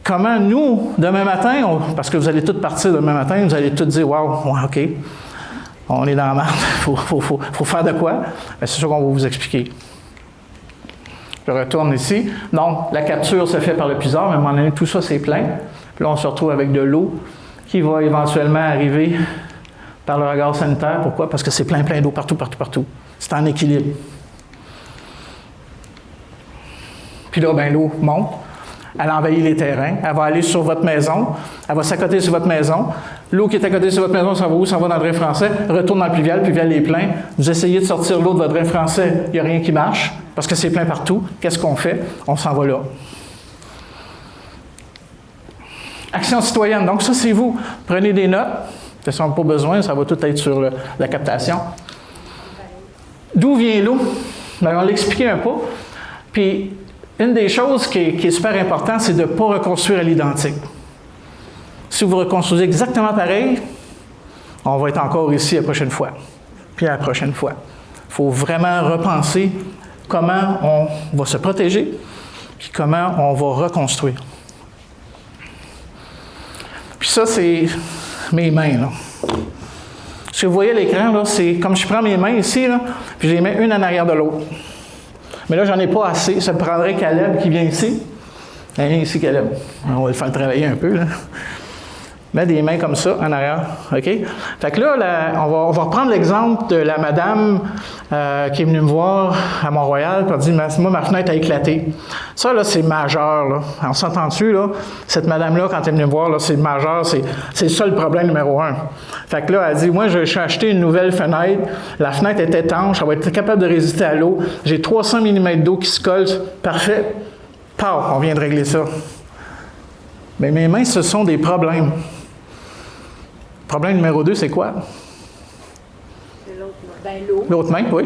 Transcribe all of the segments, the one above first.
comment nous, demain matin, parce que vous allez tous partir demain matin, vous allez tous dire « Wow, ouais, OK, on est dans la merde, faut faire de quoi? » Bien, c'est ça qu'on va vous expliquer. Je retourne ici. Donc, la capture se fait par le puiseur, mais à un moment donné, tout ça, c'est plein. Puis là, on se retrouve avec de l'eau qui va éventuellement arriver par le regard sanitaire. Pourquoi? Parce que c'est plein d'eau partout, partout, partout. C'est en équilibre. Puis là, bien, l'eau monte. Elle envahit les terrains. Elle va aller sur votre maison. Elle va s'accoter sur votre maison. L'eau qui est à côté sur votre maison, ça va où? Ça va dans le drain français. Retourne dans le pluvial. Le pluvial est plein. Vous essayez de sortir l'eau de votre drain français. Il n'y a rien qui marche parce que c'est plein partout. Qu'est-ce qu'on fait? On s'en va là. Action citoyenne. Donc, ça, c'est vous. Prenez des notes. De toute façon, pas besoin. Ça va tout être sur la captation. D'où vient l'eau? Bien, on l'a expliqué un peu. Puis, une des choses qui est super importante, c'est de ne pas reconstruire à l'identique. Si vous reconstruisez exactement pareil, on va être encore ici la prochaine fois, puis la prochaine fois. Il faut vraiment repenser comment on va se protéger, puis comment on va reconstruire. Puis ça, c'est mes mains, là. Si vous voyez l'écran, là, c'est comme je prends mes mains ici, là, puis je les mets une en arrière de l'autre. Mais là, j'en ai pas assez. Ça prendrait Caleb qui vient ici. Viens ici, Caleb. On va le faire travailler un peu, là. Mets des mains comme ça, en arrière. OK? Fait que là, on va reprendre l'exemple de la madame qui est venue me voir à Mont-Royal, puis elle dit, moi, ma fenêtre a éclaté. Ça, là, c'est majeur, là. On s'entend dessus, là? Cette madame-là, quand elle est venue me voir, là, c'est majeur, c'est ça le problème numéro 1. Fait que là, elle dit, moi, je suis acheté une nouvelle fenêtre. La fenêtre est étanche, elle va être capable de résister à l'eau. J'ai 300 mm d'eau qui se colle. Parfait. Pau, on vient de régler ça. Mais mes mains, ce sont des problèmes. Problème numéro 2, c'est quoi? C'est l'autre main. Ben, l'eau. L'autre main, oui.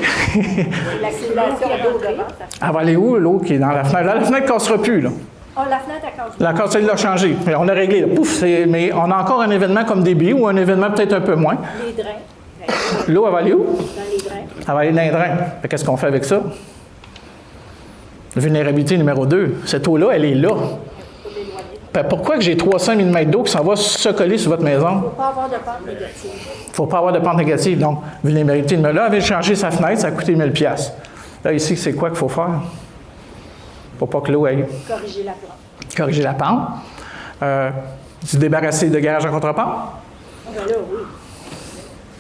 L'accumulation d'eau devant, ça fait. Elle va aller où, l'eau qui est dans la fenêtre? Là, la fenêtre ne cassera plus, là. Oh, la fenêtre, elle casse. La casse, elle l'a changé. On a réglé, là. Pouf! Mais on a encore un événement comme débit ou un événement peut-être un peu moins. Les drains. L'eau, elle va aller où? Dans les drains. Elle va aller dans les drains. Qu'est-ce qu'on fait avec ça? Vulnérabilité numéro 2. Cette eau-là, elle est là. Pourquoi que j'ai 300 mm d'eau qui s'en va se coller sur votre maison? Il ne faut pas avoir de pente négative. Il ne faut pas avoir de pente négative. Donc, vulnérabilité numéro 2. Là, elle vient de changer sa fenêtre, ça a coûté 1000 $. Là, ici, c'est quoi qu'il faut faire? Pour pas que l'eau aille. Corriger la pente. Corriger la pente. Se débarrasser de garage en contrepente. Ben là, oui.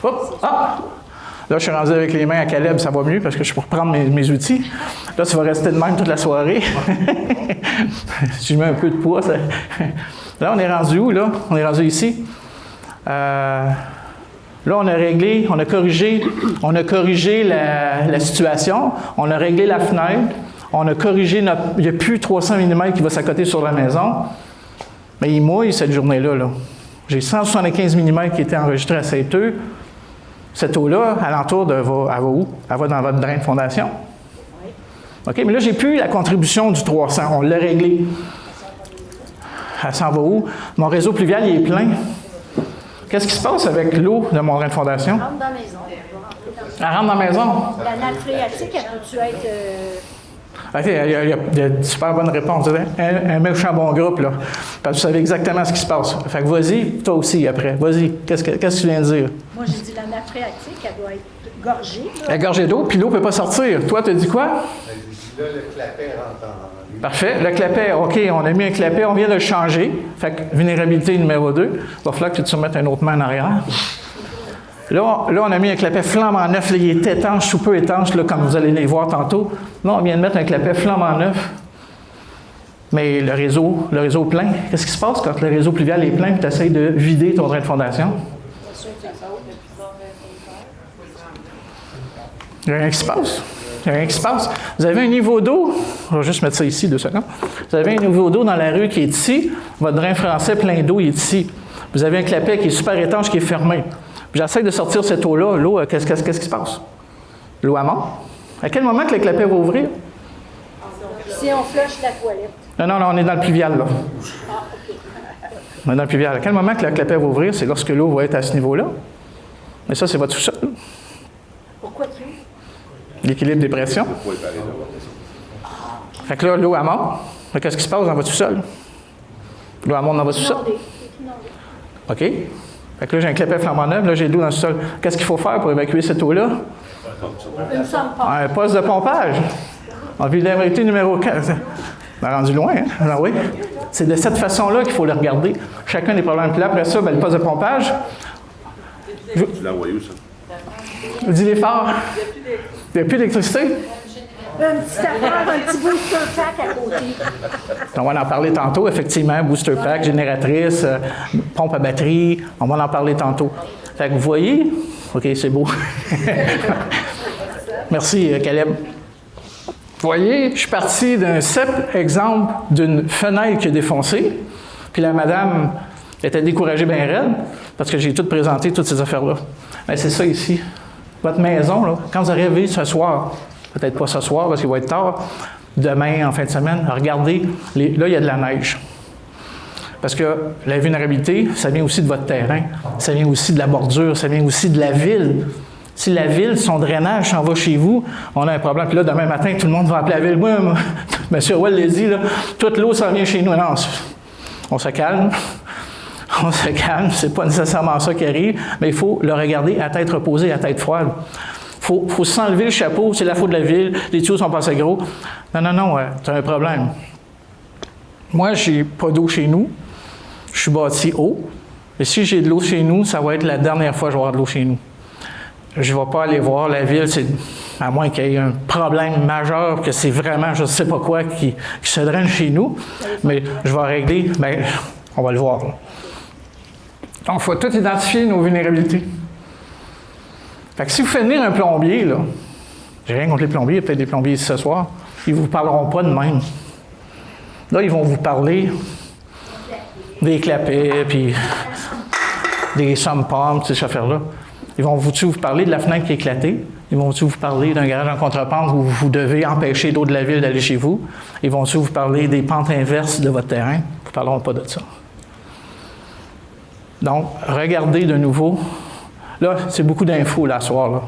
Hop! Ah! Là, je suis rendu avec les mains à Caleb, ça va mieux parce que je peux reprendre mes outils. Là, ça va rester de même toute la soirée. Si je mets un peu de poids, ça... Là, on est rendu où, là? On est rendu ici. Là, on a réglé, on a corrigé la situation. On a réglé la fenêtre. On a corrigé notre... Il n'y a plus 300 mm qui va s'accoter sur la maison. Mais il mouille cette journée-là, là. J'ai 175 mm qui étaient enregistrés à Saint-Eustache. Cette eau-là, alentour, elle va où? Elle va dans votre drain de fondation. OK, mais là, j'ai plus la contribution du 300. On l'a réglé. Elle s'en va où? Mon réseau pluvial, il est plein. Qu'est-ce qui se passe avec l'eau de mon drain de fondation? Elle rentre dans la maison. Elle rentre dans la maison. La nappe phréatique, elle peut-tu être... OK, il y a de super bonnes réponses. Un méchant bon groupe, là. Parce que vous savez exactement ce qui se passe. Fait que vas-y, toi aussi, après. Vas-y. Qu'est-ce que tu viens de dire? Moi, j'ai dit la nappe phréatique, elle doit être gorgée. Là. Elle est gorgée d'eau, puis l'eau ne peut pas sortir. Toi, tu as dit quoi? Là, le clapet rentre en lui. Parfait. Le clapet, OK, on a mis un clapet, on vient de le changer. Fait que vulnérabilité numéro 2. Il va falloir que tu te remettes un autre main en arrière. Là, on a mis un clapet flambant neuf. Là, il est étanche, sous peu étanche, là, comme vous allez les voir tantôt. Là, on vient de mettre un clapet flambant neuf. Mais le réseau plein, qu'est-ce qui se passe quand le réseau pluvial est plein et tu essaies de vider ton drain de fondation? Il n'y a rien qui se passe. Il n'y a rien qui se passe. Vous avez un niveau d'eau, je vais juste mettre ça ici 2 secondes. Vous avez un niveau d'eau dans la rue qui est ici. Votre drain français plein d'eau, il est ici. Vous avez un clapet qui est super étanche, qui est fermé. J'essaie de sortir cette eau-là. L'eau, qu'est-ce qui se passe? L'eau à mort. À quel moment que le clapet va ouvrir? Si on flush la toilette. Non, on est dans le pluvial, là. On est dans le pluvial. À quel moment que le clapet va ouvrir? C'est lorsque l'eau va être à ce niveau-là. Mais ça, c'est votre sous-sol. Pourquoi tu? L'équilibre des pressions. Fait que là, l'eau à mort. Qu'est-ce qui se passe dans votre sous-sol? L'eau elle monte dans votre sous-sol? Inondé. C'est inondé. OK. Fait que là, j'ai un clapet flambant neuf, là, j'ai de l'eau dans le sous-sol. Qu'est-ce qu'il faut faire pour évacuer cette eau-là? Une somme pas. Un poste de pompage. En vulnérabilité numéro 4. On a rendu loin, hein? Ah oui. C'est de cette façon-là qu'il faut le regarder. Chacun des problèmes. Puis là, après ça, ben, le poste de pompage. Tu l'as envoyé où, ça? Dis-les fort. Il n'y a plus d'électricité? Une petite affaire, un petit booster pack à côté. On va en parler tantôt, effectivement. Booster pack, génératrice, pompe à batterie. On va en parler tantôt. Fait que vous voyez? OK, c'est beau. Merci, Caleb. Vous voyez, je suis parti d'un simple exemple d'une fenêtre qui a défoncé. Puis la madame était découragée bien raide parce que j'ai tout présenté, toutes ces affaires-là. Mais c'est ça ici. Votre maison, là, quand vous arrivez ce soir, peut-être pas ce soir parce qu'il va être tard, demain, en fin de semaine, regardez, là, il y a de la neige. Parce que la vulnérabilité, ça vient aussi de votre terrain, ça vient aussi de la bordure, ça vient aussi de la ville. Si la ville, son drainage s'en va chez vous, on a un problème. Puis là, demain matin, tout le monde va appeler la ville. Moi, M. Well l'a dit, là, toute l'eau s'en vient chez nous. Non, on se calme. On se calme. C'est pas nécessairement ça qui arrive, mais il faut le regarder à tête reposée, à tête froide. Il faut s'enlever le chapeau. C'est la faute de la ville. Les tuyaux sont pas assez gros. Non, tu as un problème. Moi, j'ai pas d'eau chez nous. Je suis bâti haut. Et si j'ai de l'eau chez nous, ça va être la dernière fois que je vais avoir de l'eau chez nous. Je ne vais pas aller voir la ville, à moins qu'il y ait un problème majeur, que c'est vraiment je ne sais pas quoi qui se draine chez nous, mais je vais régler, bien, on va le voir. Là. Donc, il faut tout identifier nos vulnérabilités. Fait que si vous faites venir un plombier, là, j'ai rien contre les plombiers, il y a peut-être des plombiers ici ce soir, ils ne vous parleront pas de même. Là, ils vont vous parler des clapets, puis des sommes-pommes, ces affaires-là. Ils vont vous parler de la fenêtre qui est éclatée. Ils vont vous parler d'un garage en contrepente où vous devez empêcher l'eau de la ville d'aller chez vous. Ils vont vous parler des pentes inverses de votre terrain. Ils ne parleront pas de ça. Donc, regardez de nouveau. Là, c'est beaucoup d'infos là, ce soir. Là.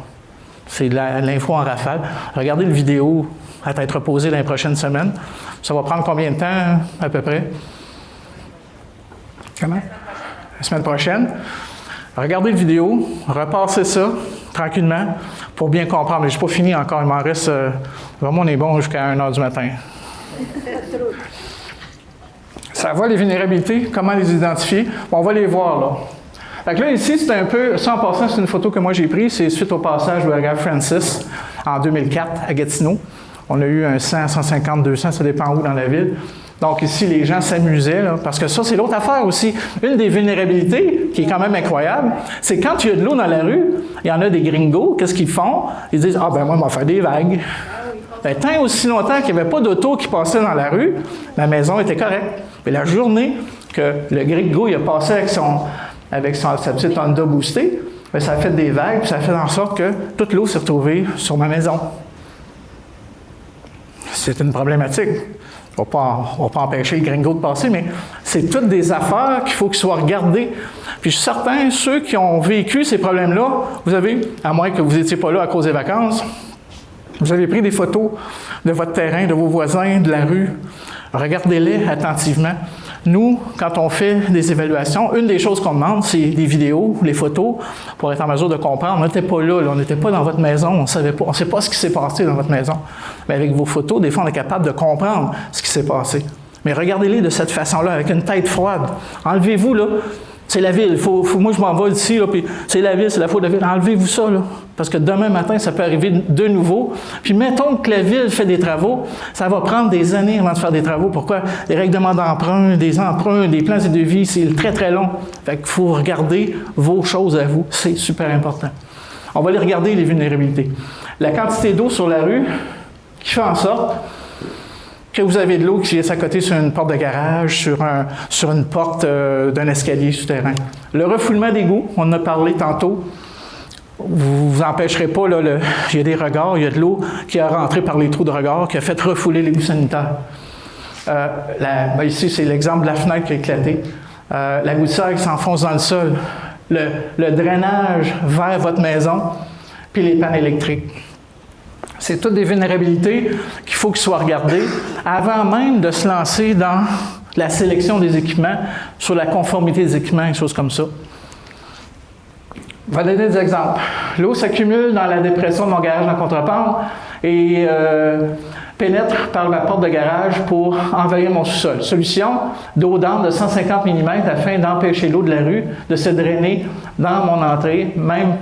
C'est de l'info en rafale. Regardez le vidéo à tête reposée dans les prochaines semaines. Ça va prendre combien de temps, à peu près? Comment? La semaine prochaine. Regardez la vidéo, repassez ça tranquillement pour bien comprendre. Mais je n'ai pas fini encore, il m'en reste... vraiment, on est bon jusqu'à 1h du matin. Ça va, les vulnérabilités? Comment les identifier? Bon, on va les voir, là. Fait que là, ici, c'est un peu... Ça, en passant, c'est une photo que moi j'ai prise. C'est suite au passage de l'ouragan Francis en 2004 à Gatineau. On a eu un 100, 150, 200, ça dépend où dans la ville. Donc ici, les gens s'amusaient, là, parce que ça, c'est l'autre affaire aussi. Une des vulnérabilités, qui est quand même incroyable, c'est quand il y a de l'eau dans la rue, il y en a des gringos, qu'est-ce qu'ils font? Ils disent « Ah, ben moi, on va faire des vagues. » Ben, tant aussi longtemps qu'il n'y avait pas d'auto qui passait dans la rue, la maison était correcte. Mais la journée que le gringo il a passé avec sa petite Honda boostée, ben, ça a fait des vagues, puis ça a fait en sorte que toute l'eau s'est retrouvée sur ma maison. C'est une problématique. On ne va pas empêcher les gringos de passer, mais c'est toutes des affaires qu'il faut qu'ils soient regardées. Puis je suis certain, ceux qui ont vécu ces problèmes-là, vous avez, à moins que vous n'étiez pas là à cause des vacances, vous avez pris des photos de votre terrain, de vos voisins, de la rue. Regardez-les attentivement. Nous, quand on fait des évaluations, une des choses qu'on demande, c'est des vidéos, les photos, pour être en mesure de comprendre. On n'était pas là, on n'était pas dans votre maison, on ne sait pas ce qui s'est passé dans votre maison. Mais avec vos photos, des fois, on est capable de comprendre ce qui s'est passé. Mais regardez-les de cette façon-là, avec une tête froide. Enlevez-vous, là. C'est la ville. Moi, je m'en vais ici, là, puis c'est la ville, c'est la faute de la ville. Enlevez-vous ça, là. Parce que demain matin, ça peut arriver de nouveau. Puis mettons que la ville fait des travaux, ça va prendre des années avant de faire des travaux. Pourquoi? Les règlements d'emprunt, des emprunts, des plans et devis, c'est très, très long. Fait qu'il faut regarder vos choses à vous. C'est super important. On va aller regarder les vulnérabilités. La quantité d'eau sur la rue qui fait en sorte que vous avez de l'eau qui vient s'accoter sur une porte de garage, sur une porte d'un escalier souterrain. Le refoulement d'égouts, on en a parlé tantôt. Vous ne vous empêcherez pas, là, il y a des regards, il y a de l'eau qui a rentré par les trous de regard, qui a fait refouler l'égout sanitaire. Ici, c'est l'exemple de la fenêtre qui a éclaté. La gouttière qui s'enfonce dans le sol. Le drainage vers votre maison, puis les pannes électriques. C'est toutes des vulnérabilités qu'il faut qu'ils soient regardées avant même de se lancer dans la sélection des équipements, sur la conformité des équipements, des choses comme ça. Je vais donner des exemples. L'eau s'accumule dans la dépression de mon garage en contrepente et pénètre par la porte de garage pour envahir mon sous-sol. Solution, d'eau d'âne de 150 mm afin d'empêcher l'eau de la rue de se drainer dans mon entrée, même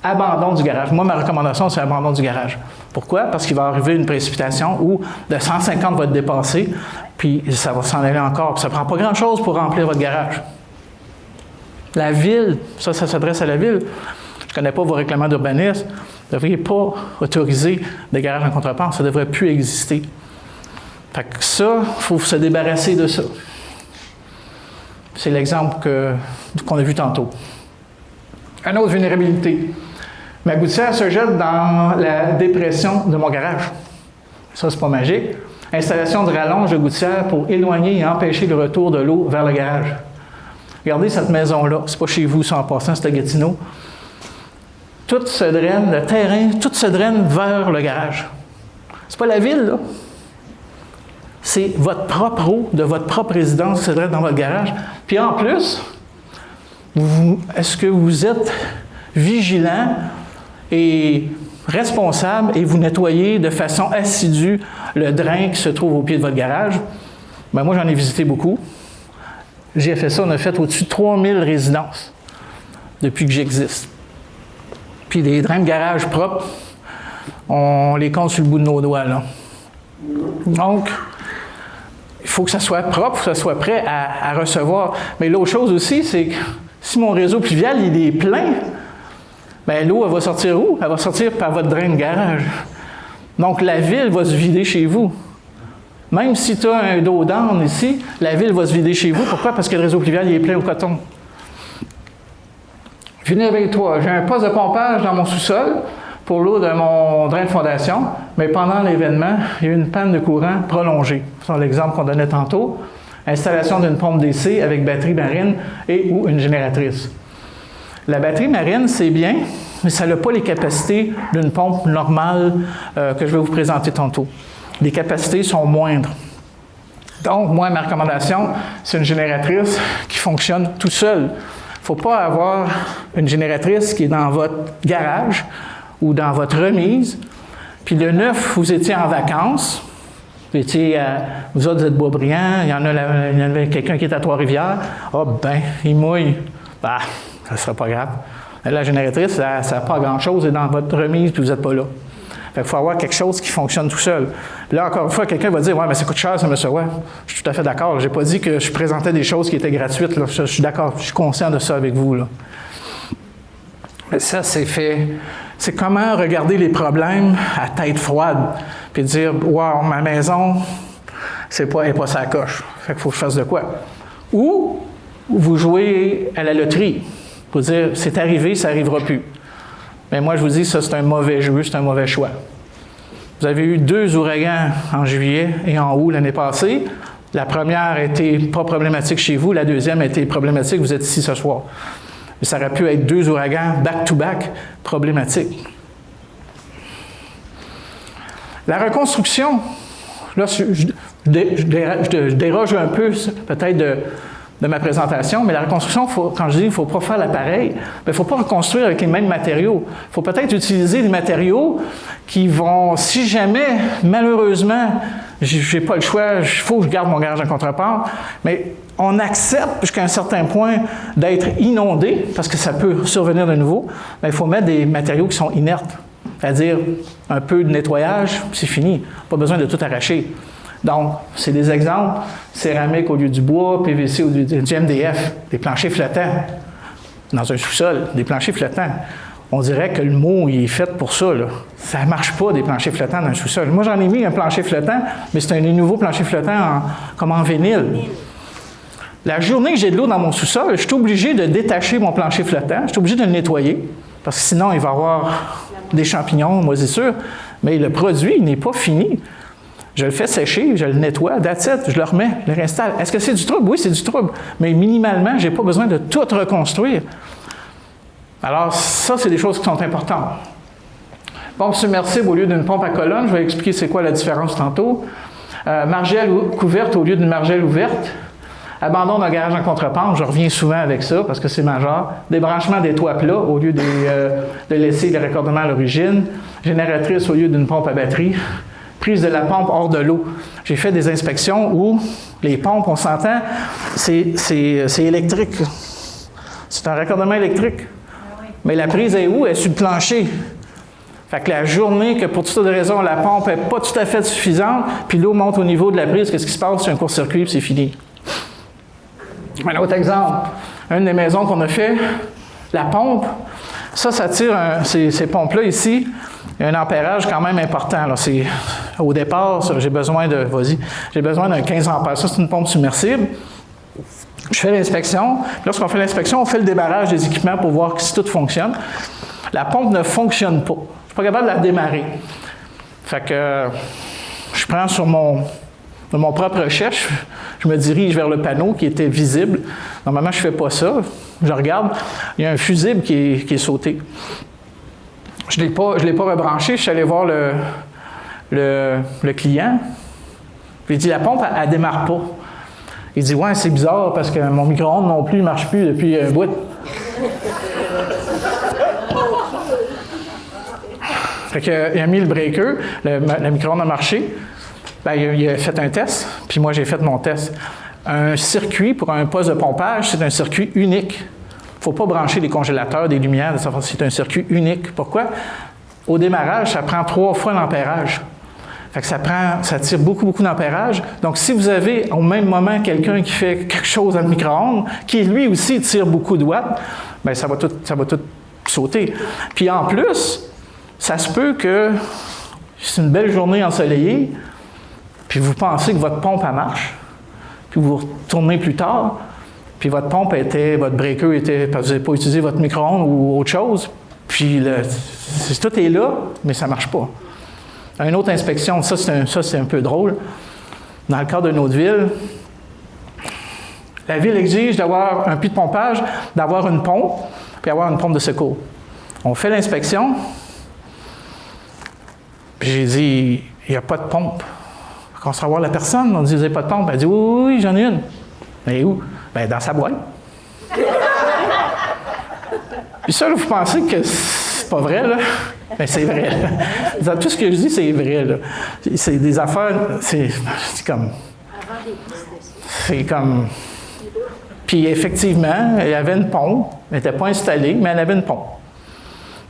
abandon du garage. Moi, ma recommandation, c'est abandon du garage. Pourquoi? Parce qu'il va arriver une précipitation où de 150 va être dépassé, puis ça va s'en aller encore. Puis ça ne prend pas grand-chose pour remplir votre garage. La ville, ça s'adresse à la ville. Je ne connais pas vos règlements d'urbanisme. Vous ne devriez pas autoriser des garages en contreplace. Ça ne devrait plus exister. Fait que ça, il faut se débarrasser de ça. C'est l'exemple qu'on a vu tantôt. Une autre vulnérabilité. Ma gouttière se jette dans la dépression de mon garage. Ça, c'est pas magique. Installation de rallonge de gouttière pour éloigner et empêcher le retour de l'eau vers le garage. Regardez cette maison-là. C'est pas chez vous, ça en passant, c'est à Gatineau. Tout se draine, le terrain, tout se draine vers le garage. C'est pas la ville, là. C'est votre propre eau de votre propre résidence qui se draine dans votre garage. Puis en plus, est-ce que vous êtes vigilant et responsable et vous nettoyez de façon assidue le drain qui se trouve au pied de votre garage? Bien, moi, j'en ai visité beaucoup. J'ai fait ça, on a fait au-dessus de 3000 résidences depuis que j'existe. Puis des drains de garage propres, on les compte sur le bout de nos doigts, là. Donc, il faut que ça soit propre, il faut que ça soit prêt à recevoir. Mais l'autre chose aussi, c'est que si mon réseau pluvial, il est plein, bien l'eau, elle va sortir où? Elle va sortir par votre drain de garage. Donc, la ville va se vider chez vous. Même si tu as un dos d'âne ici, la ville va se vider chez vous. Pourquoi? Parce que le réseau pluvial, il est plein au coton. Venez avec toi. J'ai un poste de pompage dans mon sous-sol pour l'eau de mon drain de fondation, mais pendant l'événement, il y a eu une panne de courant prolongée. C'est l'exemple qu'on donnait tantôt. Installation d'une pompe DC avec batterie marine et ou une génératrice. La batterie marine, c'est bien, mais ça n'a pas les capacités d'une pompe normale que je vais vous présenter tantôt. Les capacités sont moindres. Donc, moi, ma recommandation, c'est une génératrice qui fonctionne tout seul. Il ne faut pas avoir une génératrice qui est dans votre garage ou dans votre remise. Puis le 9, vous étiez en vacances. Vous autres, vous êtes Boisbriand. Il y en avait quelqu'un qui est à Trois-Rivières. Ah, ben, il mouille. Bah, ça ne sera pas grave. La génératrice, ça n'a pas grand-chose. Elle est dans votre remise, puis vous n'êtes pas là. Fait qu'il faut avoir quelque chose qui fonctionne tout seul. Là, encore une fois, quelqu'un va dire « Ouais, mais ça coûte cher, ça me ouais. » Je suis tout à fait d'accord. Je n'ai pas dit que je présentais des choses qui étaient gratuites. Là. Je suis d'accord. Je suis conscient de ça avec vous. Là. Mais ça, c'est fait. C'est comment regarder les problèmes à tête froide puis dire « Wow, ma maison, elle n'est pas sa coche. Fait qu'il faut que je fasse de quoi. » Ou vous jouez à la loterie. Vous dire « C'est arrivé, ça n'arrivera plus. » Mais moi, je vous dis, ça, c'est un mauvais jeu, c'est un mauvais choix. Vous avez eu 2 ouragans en juillet et en août l'année passée. La première n'était pas problématique chez vous, la deuxième était problématique, vous êtes ici ce soir. Mais ça aurait pu être 2 ouragans back-to-back problématiques. La reconstruction, là, je déroge un peu peut-être de ma présentation, mais la reconstruction, quand je dis qu'il ne faut pas faire l'appareil, il ne faut pas reconstruire avec les mêmes matériaux. Il faut peut-être utiliser des matériaux qui vont, si jamais, malheureusement, je n'ai pas le choix, il faut que je garde mon garage en contrepart, mais on accepte jusqu'à un certain point d'être inondé, parce que ça peut survenir de nouveau, mais il faut mettre des matériaux qui sont inertes, c'est-à-dire un peu de nettoyage, c'est fini, pas besoin de tout arracher. Donc, c'est des exemples, céramique au lieu du bois, PVC au lieu du MDF, des planchers flottants dans un sous-sol, des planchers flottants. On dirait que le mot il est fait pour ça. Là. Ça ne marche pas, des planchers flottants dans un sous-sol. Moi, j'en ai mis un plancher flottant, mais c'est un nouveau plancher flottant comme en vinyle. La journée que j'ai de l'eau dans mon sous-sol, je suis obligé de détacher mon plancher flottant, je suis obligé de le nettoyer, parce que sinon, il va y avoir des champignons, moisissures, mais le produit il n'est pas fini. Je le fais sécher, je le nettoie, that's it, je le remets, je le réinstalle. Est-ce que c'est du trouble? Oui, c'est du trouble. Mais minimalement, je n'ai pas besoin de tout reconstruire. Alors, ça, c'est des choses qui sont importantes. Pompe submersible au lieu d'une pompe à colonne, je vais expliquer c'est quoi la différence tantôt. Margelle couverte au lieu d'une margelle ouverte. Abandon d'un garage en contrepente, je reviens souvent avec ça parce que c'est majeur. Débranchement des toits plats au lieu de laisser les raccordements à l'origine. Génératrice au lieu d'une pompe à batterie. Prise de la pompe hors de l'eau. J'ai fait des inspections où les pompes, on s'entend, c'est électrique. C'est un raccordement électrique. Mais la prise est où? Elle est sur le plancher. Fait que la journée que pour toutes sortes de raisons, la pompe n'est pas tout à fait suffisante, puis l'eau monte au niveau de la prise, qu'est-ce qui se passe? C'est un court-circuit, puis c'est fini. Un autre exemple, une des maisons qu'on a fait, la pompe, ça tire ces pompes-là ici, il y a un ampérage quand même important. Là. Au départ, j'ai besoin d'un 15 ampères. Ça, c'est une pompe submersible. Je fais l'inspection. Lorsqu'on fait l'inspection, on fait le débarrage des équipements pour voir si tout fonctionne. La pompe ne fonctionne pas. Je ne suis pas capable de la démarrer. Fait que je prends sur mon propre recherche, je me dirige vers le panneau qui était visible. Normalement, je ne fais pas ça. Je regarde, il y a un fusible qui est sauté. Je ne l'ai pas rebranché. Je suis allé voir le client. Puis il dit, la pompe, elle ne démarre pas. Il dit, ouais, c'est bizarre parce que mon micro-ondes non plus ne marche plus depuis un bout. Fait qu'il a mis le breaker, le micro-ondes a marché. Bien, il a fait un test, puis moi, j'ai fait mon test. Un circuit pour un poste de pompage, c'est un circuit unique. Il ne faut pas brancher des congélateurs, des lumières, c'est un circuit unique. Pourquoi? Au démarrage, ça prend 3 fois l'ampérage. Fait que ça tire beaucoup d'ampérage. Donc, si vous avez au même moment quelqu'un qui fait quelque chose dans le micro-ondes, qui lui aussi tire beaucoup de watts, bien, ça va tout sauter. Puis en plus, ça se peut que c'est une belle journée ensoleillée, puis vous pensez que votre pompe, elle marche, puis vous retournez plus tard, puis votre breaker était, parce que vous n'avez pas utilisé votre micro-ondes ou autre chose, puis tout est là, mais ça ne marche pas. Une autre inspection, ça c'est un peu drôle. Dans le cadre d'une autre ville, la ville exige d'avoir un puits de pompage, d'avoir une pompe, puis avoir une pompe de secours. On fait l'inspection, puis j'ai dit, il n'y a pas de pompe. On se voir la personne, on dit, vous n'avez pas de pompe? Elle dit, oui, j'en ai une. Mais où? Bien, dans sa boîte. Puis ça, là, vous pensez que c'est pas vrai, là? Bien, c'est vrai. Tout ce que je dis, c'est vrai, là. C'est des affaires, c'est comme... C'est comme... Puis effectivement, il y avait une pompe. Elle n'était pas installée, mais elle avait une pompe.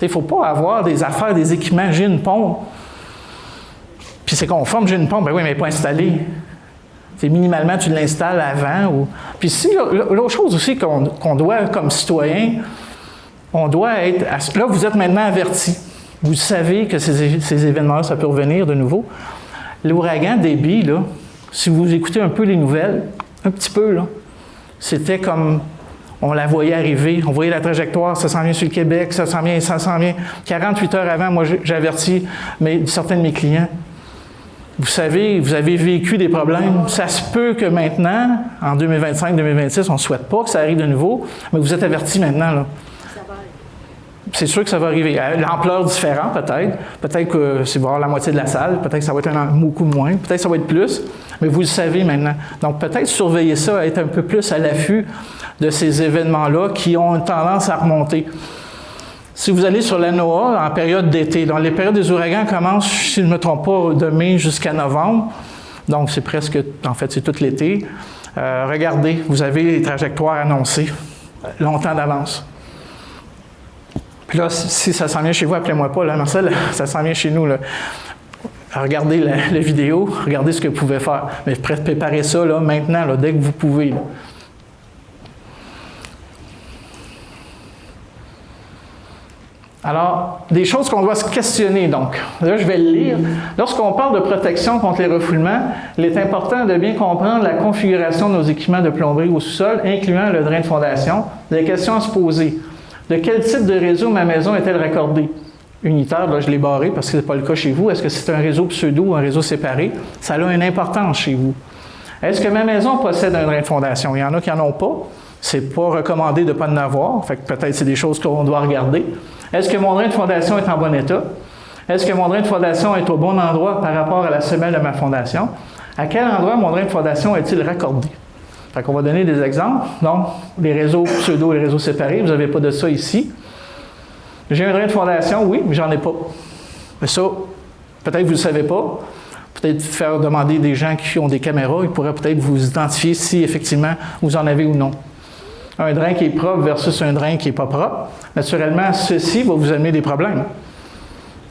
Il ne faut pas avoir des affaires, des équipements. J'ai une pompe. Puis c'est conforme, j'ai une pompe. Ben oui, mais elle n'est pas installée. C'est minimalement, tu l'installes avant. Puis si, l'autre chose aussi qu'on doit, comme citoyen, on doit être... Là, vous êtes maintenant avertis. Vous savez que ces événements-là, ça peut revenir de nouveau. L'ouragan Debby, là, si vous écoutez un peu les nouvelles, un petit peu, là, c'était comme... On la voyait arriver, on voyait la trajectoire, ça s'en vient sur le Québec, ça s'en vient. 48 heures avant, moi, j'avertis certains de mes clients. Vous savez, vous avez vécu des problèmes. Ça se peut que maintenant, en 2025-2026, on ne souhaite pas que ça arrive de nouveau, mais vous êtes avertis maintenant, là. C'est sûr que ça va arriver. L'ampleur différente, peut-être. Peut-être que c'est voir la moitié de la salle. Peut-être que ça va être beaucoup moins. Peut-être que ça va être plus. Mais vous le savez maintenant. Donc, peut-être surveiller ça, être un peu plus à l'affût de ces événements-là qui ont une tendance à remonter. Si vous allez sur la NOAA en période d'été, donc les périodes des ouragans commencent, si je ne me trompe pas, de mai jusqu'à novembre. Donc, c'est presque, en fait, c'est tout l'été. Regardez, vous avez les trajectoires annoncées longtemps d'avance. Puis là, si ça s'en vient chez vous, appelez-moi pas, là, Marcel, ça s'en vient chez nous, là. Regardez la vidéo, regardez ce que vous pouvez faire. Mais préparez ça, là, maintenant, là, dès que vous pouvez, là. Alors, des choses qu'on doit se questionner, donc. Là, je vais le lire. Lorsqu'on parle de protection contre les refoulements, il est important de bien comprendre la configuration de nos équipements de plomberie au sous-sol, incluant le drain de fondation. Des questions à se poser. De quel type de réseau ma maison est-elle raccordée? Unitaire, là, je l'ai barré parce que ce n'est pas le cas chez vous. Est-ce que c'est un réseau pseudo ou un réseau séparé? Ça a une importance chez vous. Est-ce que ma maison possède un drain de fondation? Il y en a qui n'en ont pas. Ce n'est pas recommandé de ne pas en avoir. Fait que peut-être c'est des choses qu'on doit regarder. Est-ce que mon drain de fondation est en bon état? Est-ce que mon drain de fondation est au bon endroit par rapport à la semelle de ma fondation? À quel endroit mon drain de fondation est-il raccordé? Fait qu'on va donner des exemples. Donc, les réseaux pseudo et les réseaux séparés, vous n'avez pas de ça ici. J'ai un drain de fondation, oui, mais j'en ai pas. Mais ça, peut-être que vous ne le savez pas. Peut-être faire demander des gens qui ont des caméras, ils pourraient peut-être vous identifier si effectivement vous en avez ou non. Un drain qui est propre versus un drain qui n'est pas propre, naturellement, ceci va vous amener des problèmes.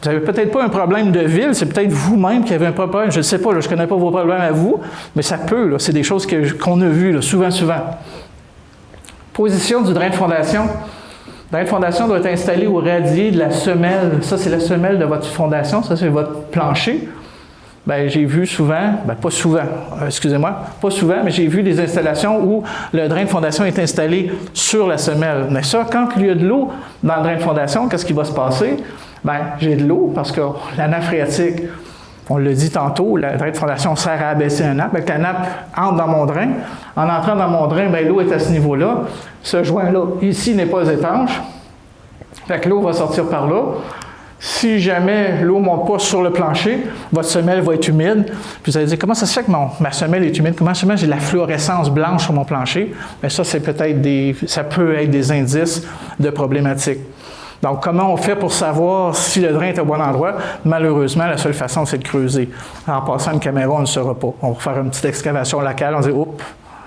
Vous n'avez peut-être pas un problème de ville, c'est peut-être vous-même qui avez un problème. Je ne sais pas, là, je ne connais pas vos problèmes à vous, mais ça peut, là, c'est des choses qu'on a vues là, souvent. Position du drain de fondation. Le drain de fondation doit être installé au radier de la semelle. Ça, c'est la semelle de votre fondation, ça, c'est votre plancher. Bien, j'ai vu souvent, pas souvent, pas souvent, mais j'ai vu des installations où le drain de fondation est installé sur la semelle. Mais ça, quand il y a de l'eau dans le drain de fondation, qu'est-ce qui va se passer? Bien, j'ai de l'eau parce que la nappe phréatique, on l'a dit tantôt, le drain de fondation sert à abaisser la nappe. Donc, la nappe entre dans mon drain. En entrant dans mon drain, bien, l'eau est à ce niveau-là. Ce joint-là, ici, n'est pas étanche. Fait que l'eau va sortir par là. Si jamais l'eau ne monte pas sur le plancher, votre semelle va être humide. Puis vous allez dire, comment ça se fait que ma semelle est humide? Comment ça se fait que j'ai de la fluorescence blanche sur mon plancher? Bien, ça, ça peut être des indices de problématiques. Donc, comment on fait pour savoir si le drain est au bon endroit? Malheureusement, la seule façon, c'est de creuser. En passant une caméra, on ne le saura pas. On va faire une petite excavation locale, on dit, oups,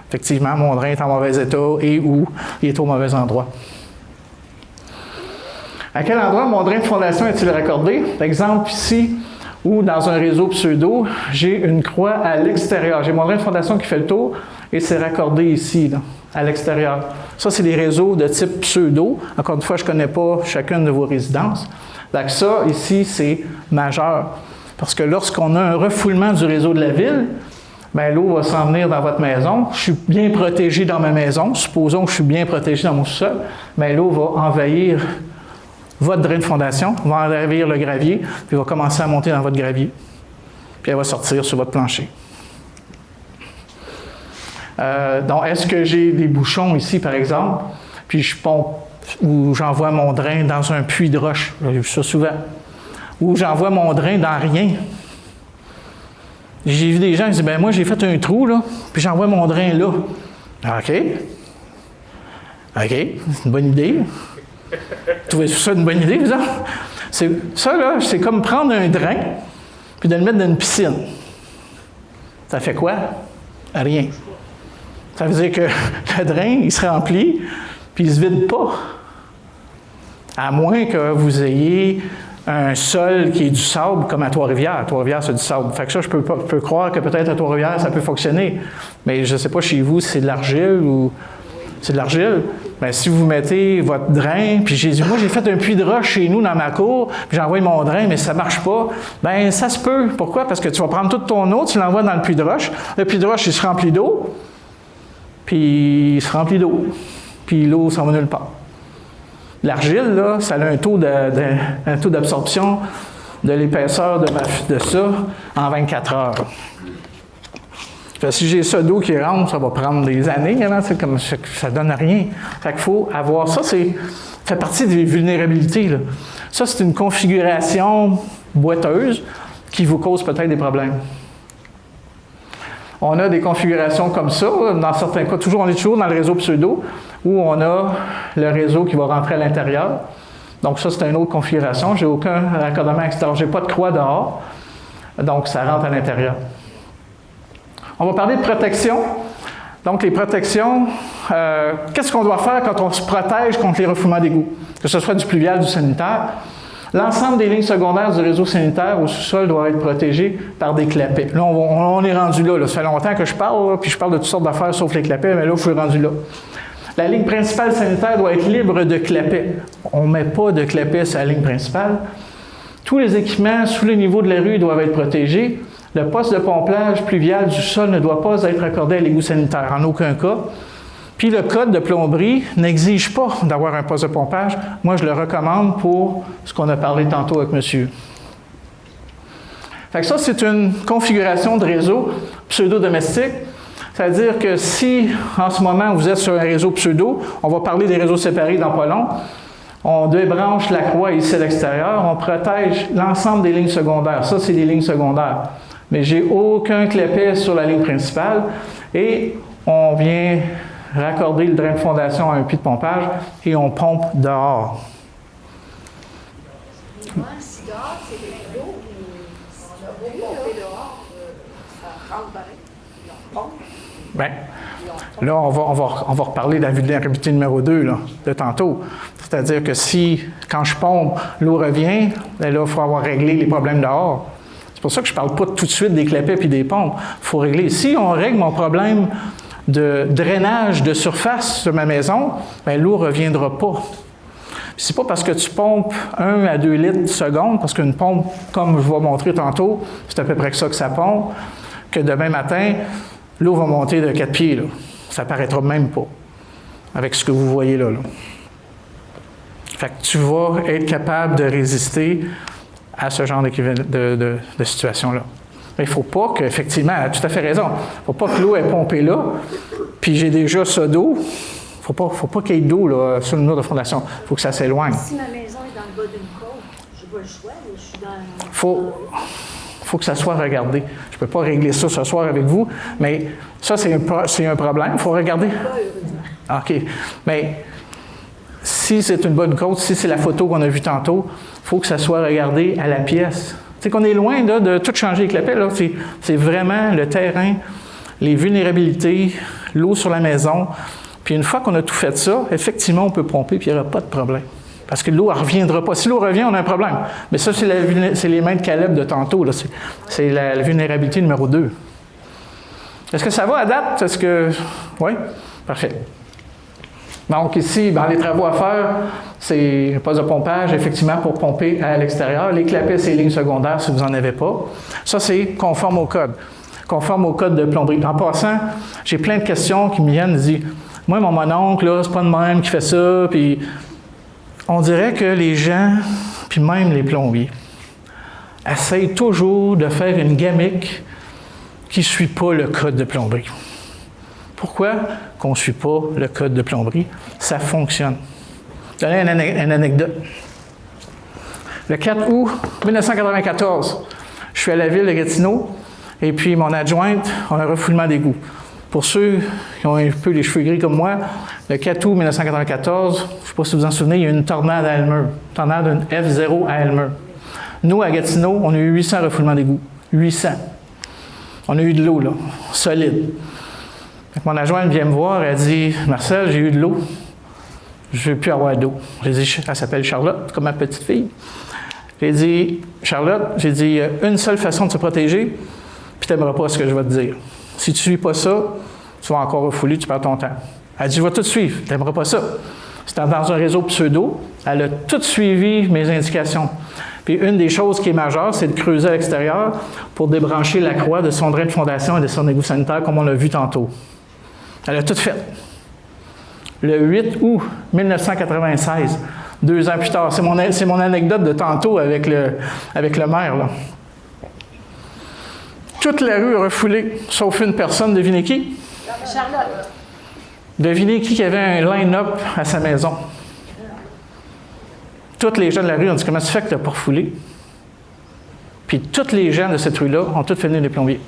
effectivement, mon drain est en mauvais état et où il est au mauvais endroit. À quel endroit mon drain de fondation est-il raccordé? Par exemple, ici, ou dans un réseau pseudo, j'ai une croix à l'extérieur. J'ai mon drain de fondation qui fait le tour et c'est raccordé ici, là, à l'extérieur. Ça, c'est des réseaux de type pseudo. Encore une fois, je ne connais pas chacune de vos résidences. Donc ça, ici, c'est majeur. Parce que lorsqu'on a un refoulement du réseau de la ville, bien, l'eau va s'en venir dans votre maison. Je suis bien protégé dans ma maison. Supposons que je suis bien protégé dans mon sous-sol. Bien, l'eau va envahir votre drain de fondation, va envahir le gravier, puis va commencer à monter dans votre gravier. Puis elle va sortir sur votre plancher. Donc, est-ce que j'ai des bouchons ici, par exemple, puis je pompe, ou j'envoie mon drain dans un puits de roche, j'ai vu ça souvent, ou j'envoie mon drain dans rien. J'ai vu des gens qui disent, ben moi, j'ai fait un trou, là, puis j'envoie mon drain là. OK, c'est une bonne idée. Trouvez ça une bonne idée, vous autres? Ça, là, c'est comme prendre un drain puis de le mettre dans une piscine. Ça fait quoi? Rien. Ça veut dire que le drain, il se remplit puis il ne se vide pas. À moins que vous ayez un sol qui est du sable comme à Trois-Rivières. Trois-Rivières, c'est du sable. Fait que ça, je peux croire que peut-être à Trois-Rivières, ça peut fonctionner. Mais je ne sais pas chez vous si c'est de l'argile ou... C'est de l'argile. Bien, si vous mettez votre drain, puis j'ai dit, moi, j'ai fait un puits de roche chez nous dans ma cour, puis j'envoie mon drain, mais ça ne marche pas. Bien, ça se peut. Pourquoi? Parce que tu vas prendre toute ton eau, tu l'envoies dans le puits de roche. Le puits de roche, il se remplit d'eau, puis il se remplit d'eau, puis l'eau s'en va nulle part. L'argile, là, ça a un taux d'absorption de l'épaisseur de ça en 24 heures. Si j'ai ça d'eau qui rentre, ça va prendre des années, hein, ça donne rien. Fait qu'il faut avoir ça, fait partie des vulnérabilités, là. Ça, c'est une configuration boiteuse qui vous cause peut-être des problèmes. On a des configurations comme ça, dans certains cas, on est toujours dans le réseau pseudo, où on a le réseau qui va rentrer à l'intérieur. Donc ça, c'est une autre configuration. Je n'ai aucun raccordement extérieur, je n'ai pas de croix dehors, donc ça rentre à l'intérieur. On va parler de protection. Donc, les protections, qu'est-ce qu'on doit faire quand on se protège contre les refoulements d'égouts? Que ce soit du pluvial, du sanitaire. L'ensemble des lignes secondaires du réseau sanitaire au sous-sol doivent être protégées par des clapets. Là, on est rendu là. Ça fait longtemps que je parle, là, puis je parle de toutes sortes d'affaires sauf les clapets, mais là, je suis rendu là. La ligne principale sanitaire doit être libre de clapets. On ne met pas de clapets sur la ligne principale. Tous les équipements sous le niveau de la rue doivent être protégés. Le poste de pompage pluvial du sol ne doit pas être accordé à l'égout sanitaire, en aucun cas. Puis le code de plomberie n'exige pas d'avoir un poste de pompage. Moi, je le recommande pour ce qu'on a parlé tantôt avec monsieur. Fait que ça, c'est une configuration de réseau pseudo-domestique. C'est-à-dire que si, en ce moment, vous êtes sur un réseau pseudo, on va parler des réseaux séparés dans pas long, on débranche la croix ici à l'extérieur, on protège l'ensemble des lignes secondaires. Ça, c'est les lignes secondaires. mais j'ai aucun clapet sur la ligne principale et on vient raccorder le drain de fondation à un puits de pompage et on pompe dehors. Si dehors, c'est plein d'eau, puis on a beau pomper dehors, ça rentre pareil. On pompe. Bien, là, on va reparler de la vulnérabilité numéro 2 là, de tantôt. C'est-à-dire que si, quand je pompe, l'eau revient, bien là, il faut avoir réglé les problèmes dehors. C'est pour ça que je ne parle pas tout de suite des clapets puis des pompes. Il faut régler. Si on règle mon problème de drainage de surface de ma maison, bien, l'eau ne reviendra pas. C'est pas parce que tu pompes 1 à 2 litres seconde, parce qu'une pompe, comme je vais montrer tantôt, c'est à peu près ça que ça pompe, que demain matin, l'eau va monter de 4 pieds. Là. Ça ne paraîtra même pas avec ce que vous voyez là. Fait que tu vas être capable de résister à ce genre de situation-là. Mais il ne faut pas qu'effectivement, elle a tout à fait raison, il ne faut pas que l'eau est pompée là, puis j'ai déjà ça d'eau. Il ne faut pas qu'il y ait d'eau là, sur le mur de fondation. Il faut que ça s'éloigne. Si ma maison est dans le bas d'une côte, je n'ai pas le choix, là, je suis dans... Faut que ça soit regardé. Je ne peux pas régler ça ce soir avec vous, mais ça, c'est un problème. Il faut regarder. OK. Mais si c'est une bonne côte, si c'est la photo qu'on a vue tantôt, il faut que ça soit regardé à la pièce. Tu sais qu'on est loin là, de tout changer les clapets. Là. C'est vraiment le terrain, les vulnérabilités, l'eau sur la maison. Puis une fois qu'on a tout fait ça, effectivement, on peut pomper puis il n'y aura pas de problème. Parce que l'eau ne reviendra pas. Si l'eau revient, on a un problème. Mais ça, c'est les mains de Caleb de tantôt. Là. C'est la vulnérabilité numéro 2. Est-ce que ça va à date? Est-ce que... Oui? Parfait. Donc ici, les travaux à faire, c'est un poste de pompage, effectivement, pour pomper à l'extérieur. Les clapets, c'est les lignes secondaires si vous n'en avez pas. Ça, c'est conforme au code. Conforme au code de plomberie. En passant, j'ai plein de questions qui me viennent et disent « Moi, mon mononcle, là, c'est pas de même qui fait ça. » Puis on dirait que les gens, puis même les plombiers, essayent toujours de faire une gamique qui ne suit pas le code de plomberie. Pourquoi qu'on ne suit pas le code de plomberie? Ça fonctionne. Je vais donner une anecdote. Le 4 août 1994, je suis à la ville de Gatineau et puis mon adjointe a un refoulement d'égout. Pour ceux qui ont un peu les cheveux gris comme moi, le 4 août 1994, je ne sais pas si vous vous en souvenez, il y a eu une tornade à Elmer, une tornade F0 à Elmer. Nous, à Gatineau, on a eu 800 refoulements d'égout. 800. On a eu de l'eau, là, solide. Donc, mon adjointe vient me voir, elle dit « Marcel, j'ai eu de l'eau. Je ne veux plus avoir d'eau. » J'ai dit, elle s'appelle Charlotte, comme ma petite fille. J'ai dit « Charlotte, j'ai dit, il y a une seule façon de se protéger, puis tu n'aimeras pas ce que je vais te dire. Si tu ne suis pas ça, tu vas encore refouler, tu perds ton temps. » Elle dit « Je vais tout suivre, tu n'aimeras pas ça. » C'était dans un réseau pseudo. Elle a tout suivi mes indications. Puis une des choses qui est majeure, c'est de creuser à l'extérieur pour débrancher la croix de son drain de fondation et de son égout sanitaire, comme on l'a vu tantôt. Elle a tout fait. Le 8 août 1996, 2 ans plus tard, c'est mon anecdote de tantôt avec le maire. Là. Toute la rue a refoulé, sauf une personne. Devinez qui? Charlotte. Devinez qui avait un line-up à sa maison? Tous les gens de la rue ont dit « Comment tu fais que tu n'as pas refoulé? » Puis tous les gens de cette rue-là ont tous fait venir des plombiers.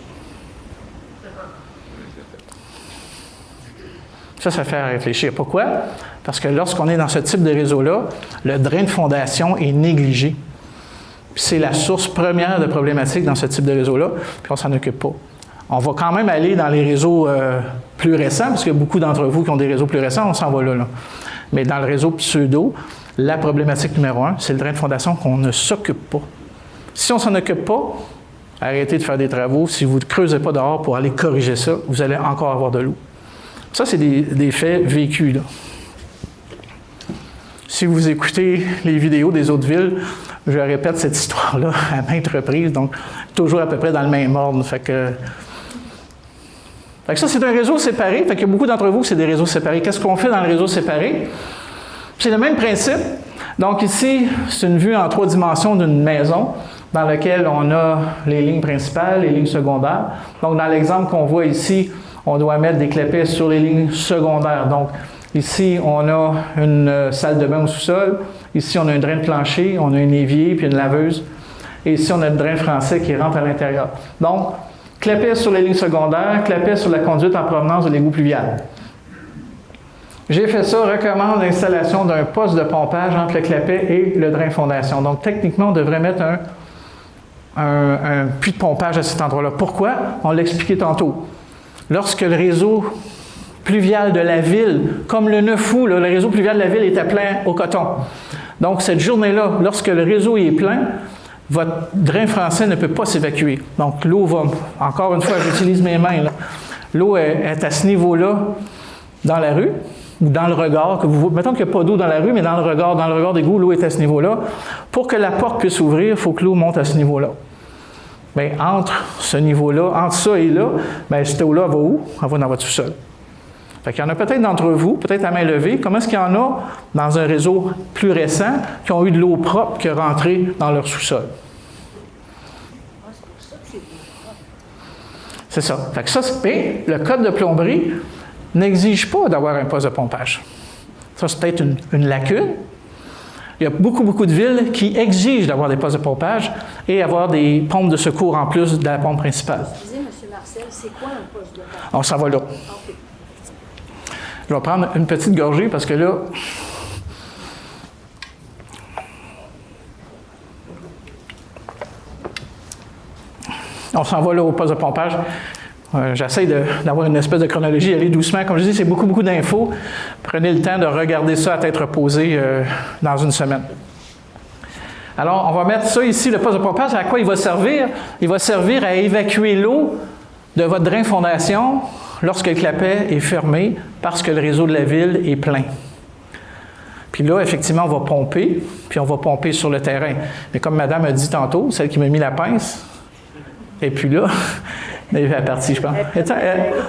Ça fait réfléchir. Pourquoi? Parce que lorsqu'on est dans ce type de réseau-là, le drain de fondation est négligé. Puis c'est la source première de problématiques dans ce type de réseau-là, puis on ne s'en occupe pas. On va quand même aller dans les réseaux plus récents, parce qu'il y a beaucoup d'entre vous qui ont des réseaux plus récents, on s'en va là. Mais dans le réseau pseudo, la problématique numéro 1, c'est le drain de fondation qu'on ne s'occupe pas. Si on ne s'en occupe pas, arrêtez de faire des travaux. Si vous ne creusez pas dehors pour aller corriger ça, vous allez encore avoir de l'eau. Ça, c'est des faits vécus, là. Si vous écoutez les vidéos des autres villes, je répète cette histoire-là à maintes reprises, donc toujours à peu près dans le même ordre. Fait que ça, c'est un réseau séparé. Fait qu'il y a beaucoup d'entre vous, c'est des réseaux séparés. Qu'est-ce qu'on fait dans le réseau séparé? C'est le même principe. Donc ici, c'est une vue en 3 dimensions d'une maison dans laquelle on a les lignes principales, les lignes secondaires. Donc dans l'exemple qu'on voit ici, on doit mettre des clapets sur les lignes secondaires. Donc ici, on a une salle de bain au sous-sol. Ici, on a un drain de plancher, on a un évier puis une laveuse. Et ici, on a le drain français qui rentre à l'intérieur. Donc, clapet sur les lignes secondaires, clapet sur la conduite en provenance de l'égout pluvial. J'ai fait ça, recommande l'installation d'un poste de pompage entre le clapet et le drain fondation. Donc, techniquement, on devrait mettre un puits de pompage à cet endroit-là. Pourquoi? On l'a expliqué tantôt. Lorsque le réseau pluvial de la ville, comme le 9 août, le réseau pluvial de la ville était plein au coton. Donc, cette journée-là, lorsque le réseau est plein, votre drain français ne peut pas s'évacuer. Donc, l'eau va, encore une fois, j'utilise mes mains, là. L'eau est à ce niveau-là dans la rue, ou dans le regard, mettons qu'il n'y a pas d'eau dans la rue, mais dans le regard d'égout, l'eau est à ce niveau-là. Pour que la porte puisse ouvrir, il faut que l'eau monte à ce niveau-là. Bien, entre ce niveau-là, entre ça et là, bien, cette eau-là va où? Elle va dans votre sous-sol. Fait qu'il y en a peut-être d'entre vous, peut-être à main levée, comment est-ce qu'il y en a dans un réseau plus récent qui ont eu de l'eau propre qui est rentrée dans leur sous-sol? C'est ça. Fait que ça, le code de plomberie n'exige pas d'avoir un poste de pompage. Ça, c'est peut-être une lacune. Il y a beaucoup de villes qui exigent d'avoir des postes de pompage et avoir des pompes de secours en plus de la pompe principale. Excusez, M. Marcel, c'est quoi un poste de pompage? On s'en va là. Okay. Je vais prendre une petite gorgée parce que là, on s'en va là au poste de pompage. J'essaie d'avoir une espèce de chronologie, aller doucement. Comme je dis, c'est beaucoup d'infos. Prenez le temps de regarder ça à tête reposée dans une semaine. Alors, on va mettre ça ici, le poste de pompage. À quoi il va servir? Il va servir à évacuer l'eau de votre drain fondation lorsque le clapet est fermé parce que le réseau de la ville est plein. Puis là, effectivement, on va pomper, puis on va pomper sur le terrain. Mais comme madame a dit tantôt, celle qui m'a mis la pince, et puis là, elle est partie, je pense.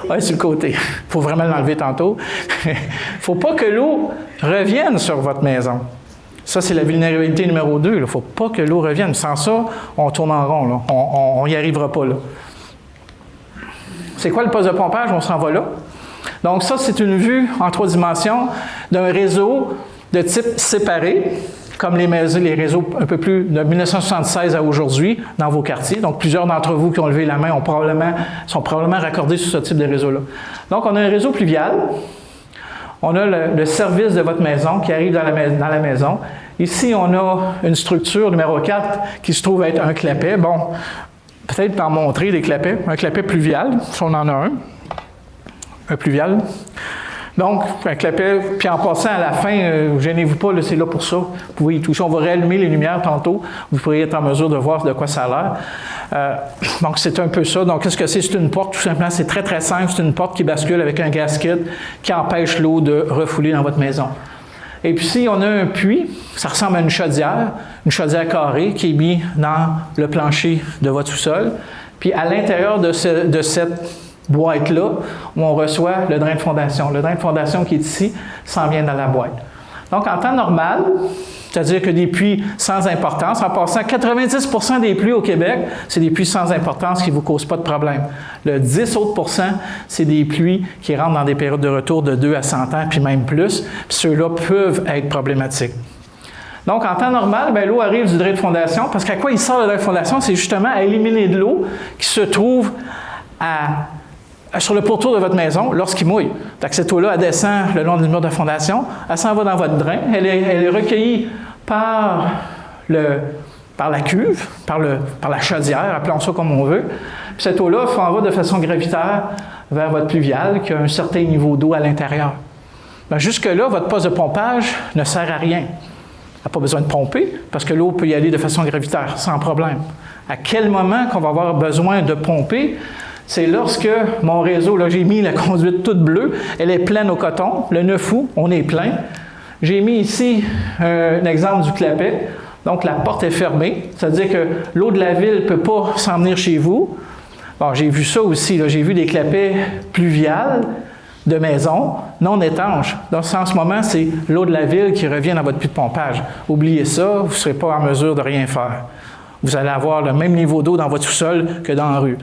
Oui, sur le côté. Il faut vraiment l'enlever tantôt. Il ne faut pas que l'eau revienne sur votre maison. Ça, c'est la vulnérabilité numéro 2. Il ne faut pas que l'eau revienne. Sans ça, on tourne en rond. Là. On n'y arrivera pas. Là. C'est quoi le poste de pompage? On s'en va là. Donc ça, c'est une vue en 3 dimensions d'un réseau de type séparé, comme les réseaux un peu plus de 1976 à aujourd'hui dans vos quartiers. Donc, plusieurs d'entre vous qui ont levé la main sont probablement raccordés sur ce type de réseau-là. Donc, on a un réseau pluvial. On a le service de votre maison qui arrive dans la maison. Ici, on a une structure numéro 4 qui se trouve être un clapet. Bon, peut-être en montrer des clapets. Un clapet pluvial, si on en a un pluvial. Donc, un clapet, puis en passant à la fin, gênez-vous pas, là, c'est là pour ça. Vous pouvez y toucher. On va réallumer les lumières tantôt. Vous pourriez être en mesure de voir de quoi ça a l'air. Donc, c'est un peu ça. Donc, qu'est-ce que c'est? C'est une porte, tout simplement. C'est très, très simple. C'est une porte qui bascule avec un gasket qui empêche l'eau de refouler dans votre maison. Et puis, ici, on a un puits. Ça ressemble à une chaudière carrée qui est mise dans le plancher de votre sous-sol. Puis, à l'intérieur de cette boîte-là, où on reçoit le drain de fondation. Le drain de fondation qui est ici s'en vient dans la boîte. Donc, en temps normal, c'est-à-dire que des puits sans importance, en passant, 90% des puits au Québec, c'est des puits sans importance qui ne vous causent pas de problème. Le 10 autres %, c'est des puits qui rentrent dans des périodes de retour de 2 à 100 ans, puis même plus. Puis ceux-là peuvent être problématiques. Donc, en temps normal, bien, l'eau arrive du drain de fondation, parce qu'à quoi il sort le drain de fondation? C'est justement à éliminer de l'eau qui se trouve sur le pourtour de votre maison lorsqu'il mouille. Donc, cette eau-là, elle descend le long du mur de fondation, elle s'en va dans votre drain, elle est recueillie par la cuve, par la chaudière, appelons ça comme on veut. Puis cette eau-là s'en va de façon gravitaire vers votre pluvial qui a un certain niveau d'eau à l'intérieur. Bien, jusque-là, votre poste de pompage ne sert à rien. Il n'a pas besoin de pomper parce que l'eau peut y aller de façon gravitaire, sans problème. À quel moment qu'on va avoir besoin de pomper? C'est lorsque mon réseau, là, j'ai mis la conduite toute bleue, elle est pleine au coton, le 9 août, on est plein. J'ai mis ici un exemple du clapet, donc la porte est fermée, c'est-à-dire que l'eau de la ville ne peut pas s'en venir chez vous. Bon, j'ai vu ça aussi, là, j'ai vu des clapets pluviales de maison, non étanches. Donc, en ce moment, c'est l'eau de la ville qui revient dans votre puits de pompage. Oubliez ça, vous ne serez pas en mesure de rien faire. Vous allez avoir le même niveau d'eau dans votre sous-sol que dans la rue.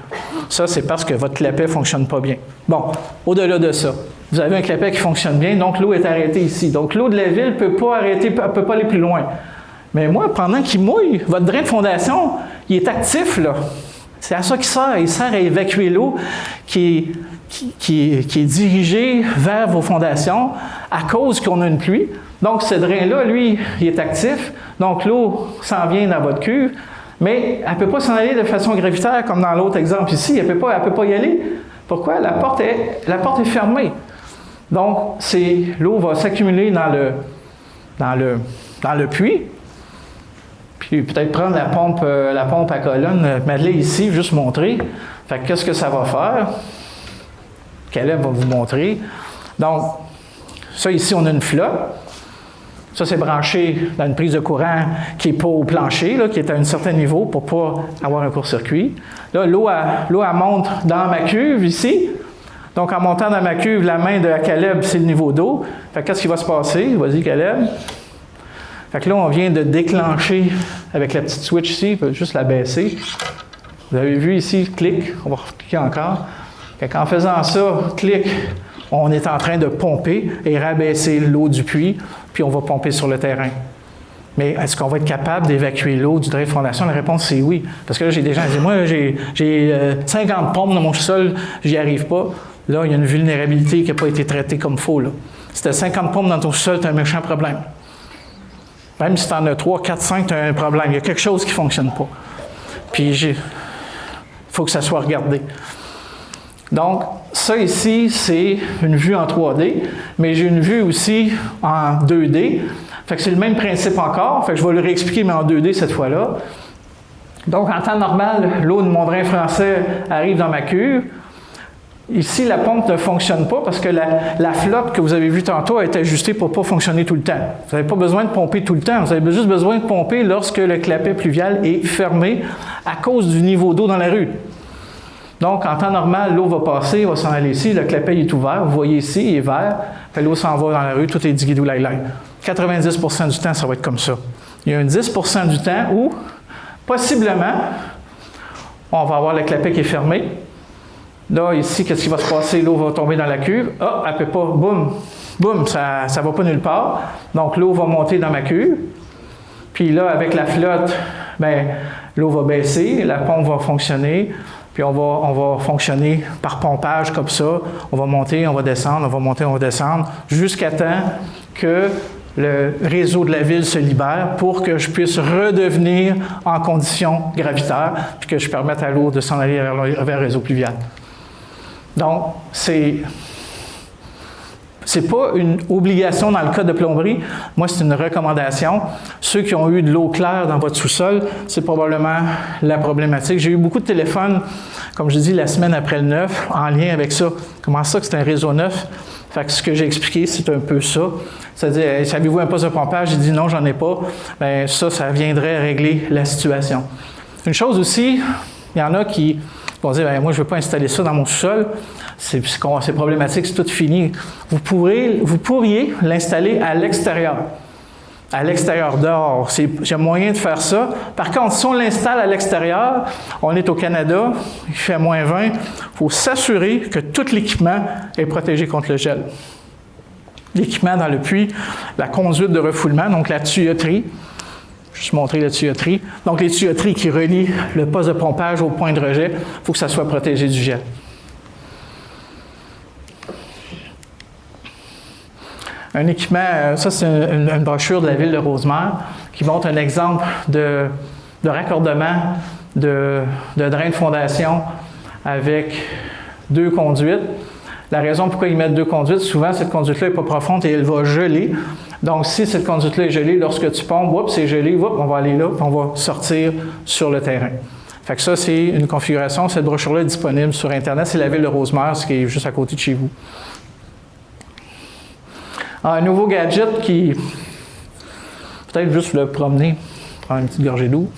Ça, c'est parce que votre clapet ne fonctionne pas bien. Bon, au-delà de ça, vous avez un clapet qui fonctionne bien, donc l'eau est arrêtée ici. Donc, l'eau de la ville ne peut pas aller plus loin. Mais moi, pendant qu'il mouille, votre drain de fondation, il est actif, là. C'est à ça qu'il sert. Il sert à évacuer l'eau qui est dirigée vers vos fondations à cause qu'on a une pluie. Donc, ce drain-là, lui, il est actif. Donc, l'eau s'en vient dans votre cuve, mais elle ne peut pas s'en aller de façon gravitaire comme dans l'autre exemple ici. Elle ne peut pas y aller. Pourquoi? La porte est fermée. Donc, l'eau va s'accumuler dans le puits. Puis peut-être prendre la pompe à colonne, mettre-la ici, juste montrer. Fait que qu'est-ce que ça va faire? Caleb va vous montrer. Donc, ça ici, on a une flotte. Ça, c'est branché dans une prise de courant qui n'est pas au plancher, là, qui est à un certain niveau pour ne pas avoir un court-circuit. Là, l'eau, elle monte dans ma cuve ici. Donc, en montant dans ma cuve, la main de Caleb, c'est le niveau d'eau. Fait que qu'est-ce qui va se passer? Vas-y, Caleb. Fait que là, on vient de déclencher avec la petite switch ici, on peut juste la baisser. Vous avez vu ici, clic, on va cliquer encore. Fait qu'en faisant ça, clic, on est en train de pomper et rabaisser l'eau du puits, puis on va pomper sur le terrain. Mais est-ce qu'on va être capable d'évacuer l'eau du drain de fondation? La réponse, c'est oui. Parce que là, j'ai des gens qui disent, moi, j'ai 50 pompes dans mon sous-sol, j'y arrive pas. Là, il y a une vulnérabilité qui n'a pas été traitée comme il faut. Là. Si tu as 50 pompes dans ton sous-sol, tu as un méchant problème. Même si tu en as 3, 4, 5, tu as un problème. Il y a quelque chose qui ne fonctionne pas. Puis, il faut que ça soit regardé. Donc, ça ici, c'est une vue en 3D, mais j'ai une vue aussi en 2D. Fait que c'est le même principe encore. Fait que je vais le réexpliquer, mais en 2D cette fois-là. Donc, en temps normal, l'eau de mon drain français arrive dans ma cuve. Ici, la pompe ne fonctionne pas parce que la flotte que vous avez vue tantôt est ajustée pour ne pas fonctionner tout le temps. Vous n'avez pas besoin de pomper tout le temps. Vous avez juste besoin de pomper lorsque le clapet pluvial est fermé à cause du niveau d'eau dans la rue. Donc, en temps normal, l'eau va passer, va s'en aller ici. Le clapet est ouvert. Vous voyez ici, il est vert. Puis l'eau s'en va dans la rue. Tout est digidou lai lai. 90% du temps, ça va être comme ça. Il y a un 10% du temps où, possiblement, on va avoir le clapet qui est fermé. Là, ici, qu'est-ce qui va se passer? L'eau va tomber dans la cuve. Ah, elle ne peut pas. Boum! Boum! Ça ne va pas nulle part. Donc, l'eau va monter dans ma cuve. Puis là, avec la flotte, bien, l'eau va baisser, la pompe va fonctionner. Puis on va fonctionner par pompage comme ça. On va monter, on va descendre, on va monter, on va descendre, jusqu'à temps que le réseau de la ville se libère pour que je puisse redevenir en conditions gravitaires puis que je permette à l'eau de s'en aller vers le réseau pluvial. Donc, c'est pas une obligation dans le cas de plomberie. Moi, c'est une recommandation. Ceux qui ont eu de l'eau claire dans votre sous-sol, c'est probablement la problématique. J'ai eu beaucoup de téléphones, comme je dis, la semaine après le 9, en lien avec ça. Comment ça que c'est un réseau neuf? Fait que ce que j'ai expliqué, c'est un peu ça. C'est-à-dire, savez-vous un poste de pompage? J'ai dit non, j'en ai pas. Bien, ça viendrait régler la situation. Une chose aussi, il y en a qui vont dire, bien, moi, je ne veux pas installer ça dans mon sous-sol. C'est problématique, c'est tout fini. Vous pourriez l'installer à l'extérieur. À l'extérieur, dehors. J'ai moyen de faire ça. Par contre, si on l'installe à l'extérieur, on est au Canada, il fait moins 20, il faut s'assurer que tout l'équipement est protégé contre le gel. L'équipement dans le puits, la conduite de refoulement, donc la tuyauterie. Je vais juste montrer la tuyauterie. Donc, les tuyauteries qui relient le poste de pompage au point de rejet, il faut que ça soit protégé du gel. Un équipement, ça c'est une brochure de la ville de Rosemère qui montre un exemple de raccordement de drain de fondation avec 2 conduites. La raison pourquoi ils mettent 2 conduites, souvent cette conduite-là n'est pas profonde et elle va geler. Donc si cette conduite-là est gelée, lorsque tu pompes, c'est gelé, on va aller là, puis on va sortir sur le terrain. Fait que ça, c'est une configuration. Cette brochure-là est disponible sur Internet. C'est la ville de Rosemère, ce qui est juste à côté de chez vous. Un nouveau gadget qui, peut-être juste le promener, prendre une petite gorgée d'eau.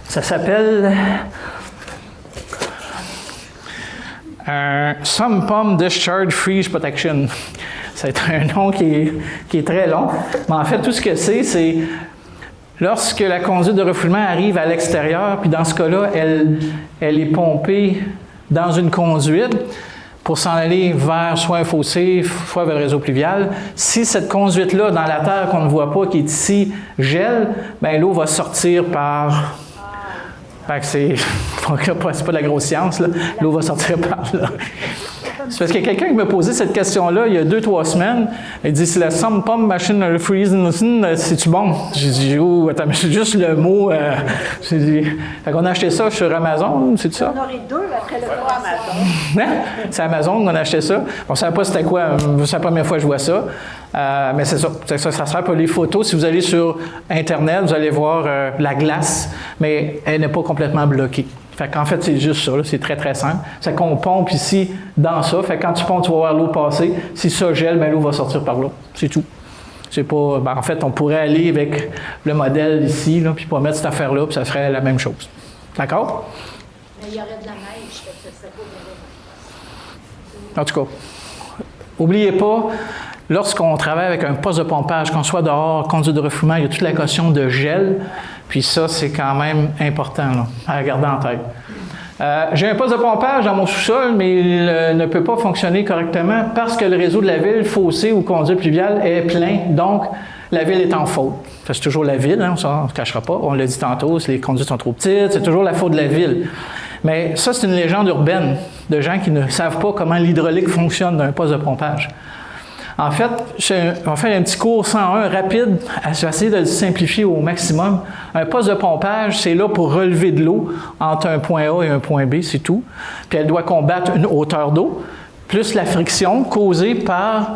Ça s'appelle un Sump Pump Discharge Freeze Protection. C'est un nom qui est très long, mais en fait, tout ce que c'est lorsque la conduite de refoulement arrive à l'extérieur, puis dans ce cas-là, elle est pompée dans une conduite pour s'en aller vers soit un fossé, soit vers le réseau pluvial. Si cette conduite-là, dans la terre qu'on ne voit pas, qui est ici, gèle, bien l'eau va sortir par... Fait que c'est pas de la grosse science, là. L'eau va sortir par là. C'est parce qu'il y a quelqu'un qui m'a posé cette question-là il y a 2-3 semaines. Il dit, si la sump pump machine freezing, c'est-tu bon? J'ai dit, oh, attends, mais c'est juste le mot. J'ai dit, fait qu'on a acheté ça sur Amazon, c'est ça? On a les deux après le droit Amazon. C'est Amazon qu'on a acheté ça. On ne savait pas c'était quoi, c'est la première fois que je vois ça. Mais c'est ça. Ça sert pour les photos. Si vous allez sur Internet, vous allez voir la glace, mais elle n'est pas complètement bloquée. Fait qu'en fait, c'est juste ça, là, c'est très, très simple. C'est qu'on pompe ici dans ça. Fait que quand tu pompes, tu vas voir l'eau passer. Si ça gèle, bien, l'eau va sortir par là. C'est tout. C'est pas. Ben, en fait, on pourrait aller avec le modèle ici, là, puis pas mettre cette affaire-là, puis ça ferait la même chose. D'accord? Mais il y aurait de la neige, fait que ce serait pas bien. En tout cas, n'oubliez pas, lorsqu'on travaille avec un poste de pompage, qu'on soit dehors, conduite de refoulement, il y a toute la caution de gel. Puis ça, c'est quand même important là, à garder en tête. J'ai un poste de pompage dans mon sous-sol, mais il ne peut pas fonctionner correctement parce que le réseau de la ville, fossé ou conduite pluviale, est plein. Donc, la ville est en faute. C'est toujours la ville, hein, ça, on ne se cachera pas. On l'a dit tantôt, si les conduites sont trop petites, c'est toujours la faute de la ville. Mais ça, c'est une légende urbaine de gens qui ne savent pas comment l'hydraulique fonctionne d'un poste de pompage. En fait, on va faire un petit cours 101 rapide. Je vais essayer de le simplifier au maximum. Un poste de pompage, c'est là pour relever de l'eau entre un point A et un point B, c'est tout. Puis elle doit combattre une hauteur d'eau, plus la friction causée par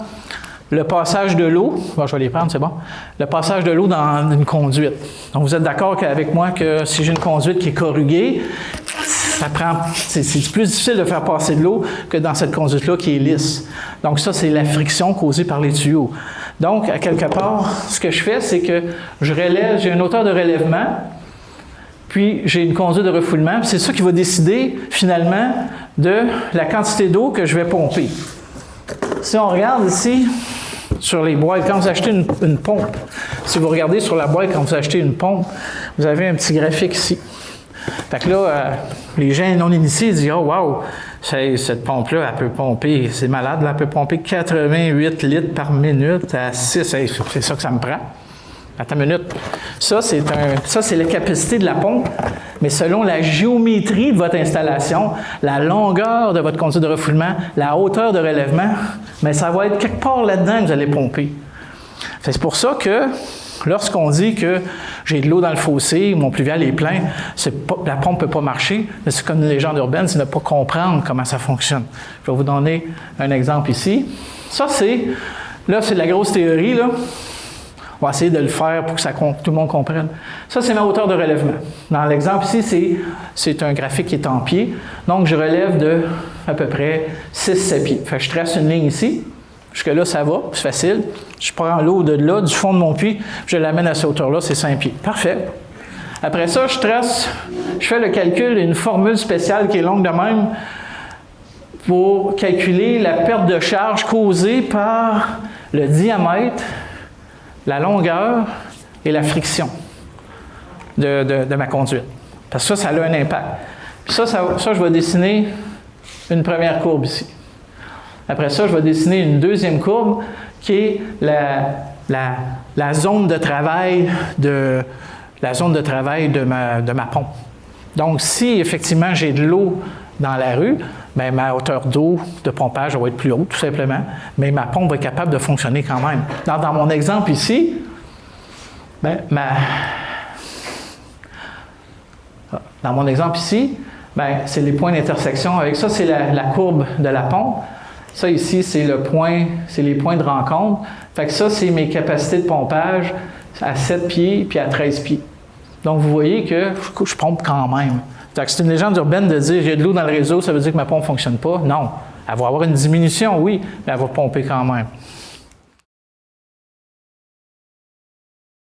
le passage de l'eau. Bon, je vais les prendre, c'est bon. Le passage de l'eau dans une conduite. Donc, vous êtes d'accord avec moi que si j'ai une conduite qui est corruguée, c'est plus difficile de faire passer de l'eau que dans cette conduite-là qui est lisse. Donc ça, c'est la friction causée par les tuyaux. Donc, à quelque part, ce que je fais, c'est que j'ai une hauteur de relèvement, puis j'ai une conduite de refoulement. C'est ça qui va décider, finalement, de la quantité d'eau que je vais pomper. Si on regarde ici, sur les boîtes, quand vous achetez une pompe, si vous regardez sur la boîte quand vous achetez une pompe, vous avez un petit graphique ici. Fait que là, les gens non initiés disent « Oh, wow, cette pompe-là, elle peut pomper, c'est malade, là, elle peut pomper 88 litres par minute à 6, c'est ça que ça me prend. Attends une minute. Ça, c'est la capacité de la pompe, mais selon la géométrie de votre installation, la longueur de votre conduite de refoulement, la hauteur de relèvement, mais ça va être quelque part là-dedans que vous allez pomper. C'est pour ça que lorsqu'on dit que j'ai de l'eau dans le fossé, mon pluvial est plein, la pompe ne peut pas marcher, mais c'est comme une légende urbaine, c'est de ne pas comprendre comment ça fonctionne. Je vais vous donner un exemple ici. Ça, c'est de la grosse théorie, là. On va essayer de le faire pour que tout le monde comprenne. Ça, c'est ma hauteur de relèvement. Dans l'exemple ici, c'est un graphique qui est en pied. Donc, je relève de à peu près 6-7 pieds. Fait que je trace une ligne ici. Jusque-là, ça va, c'est facile. Je prends l'eau de là, du fond de mon puits, je l'amène à cette hauteur-là, c'est 5 pieds. Parfait. Après ça, je fais le calcul, une formule spéciale qui est longue de même pour calculer la perte de charge causée par le diamètre, la longueur et la friction de ma conduite. Parce que ça a un impact. Puis ça, je vais dessiner une première courbe ici. Après ça, je vais dessiner une deuxième courbe qui est la zone de travail de ma pompe. Donc, si effectivement j'ai de l'eau dans la rue, bien, ma hauteur d'eau de pompage va être plus haute, tout simplement, mais ma pompe va être capable de fonctionner quand même. Dans mon exemple ici, bien, c'est les points d'intersection. Avec ça, c'est la courbe de la pompe. Ça ici, c'est les points de rencontre. Fait que ça, c'est mes capacités de pompage à 7 pieds puis à 13 pieds. Donc, vous voyez que je pompe quand même. C'est une légende urbaine de dire « j'ai de l'eau dans le réseau, ça veut dire que ma pompe ne fonctionne pas ». Non. Elle va avoir une diminution, oui, mais elle va pomper quand même.